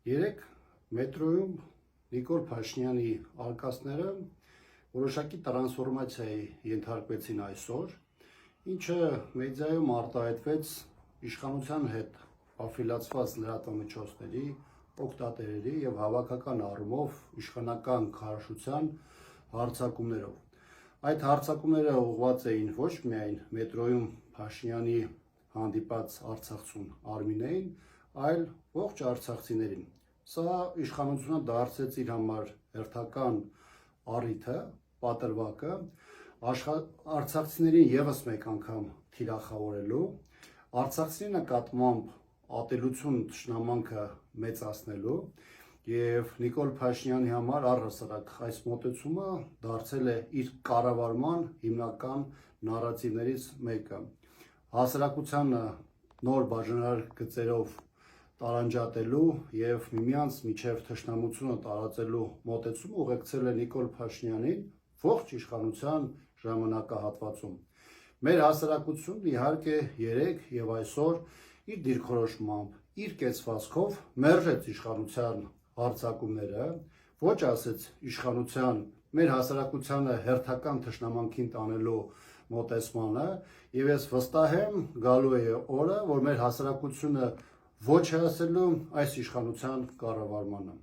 Երեք մետրոյում Նիկոլ Փաշինյանի արկածները որոշակի տրանսֆորմացիայի ենթարկվեցին այսօր, ինչը մեդիայում արտահայտվեց իշխանության հետ աֆիլիացված լրատվամիջոցների, օգտատերերի եւ հավաքական առումով իշխանական քարոզչության հարձակումներով։ Այդ հարձակումները ուղղված էին ոչ միայն մետրոյում Փաշինյանի հանդիպած արցախցուն Արմինեին, այլ ողջ արցախցիներին։ Սա իշխանությունը դարձեց իր համար հերթական առիթը, պատրվակը արցախցիներին եւս մեկ անգամ թիրախավորելու, արցախցիների նկատմամբ ատելություն թշնամանքը մեծացնելու եւ Նիկոլ Փաշինյանի համար առհասարակ այս մոտեցումը դարձել է իր կառավարման հիմնական նարատիվներից մեկը։ Հասարակությանը նոր բաժանար գծերով տարանջատելու եւ միմյանց միջև թշնամությունը տարածելու մոտեցումը ուղեկցել է Նիկոլ Փաշինյանին ողջ իշխանության ժամանակահատվածում։ Մեր հասարակությունն իհարկե երեք եւ այսօր իր դիրքորոշմամբ, իր կեցվածքով մերժեց իշխանության հարձակումները, ոչ ասեց իշխանության մեր հասարակությանը հերթական թշնամանքին տանելու մոտեցմանը եւ ես վստահ եմ գալու է օրը, որ մեր հասարակությունը ոչ է ասելու այս իշխանության կառավարմանը։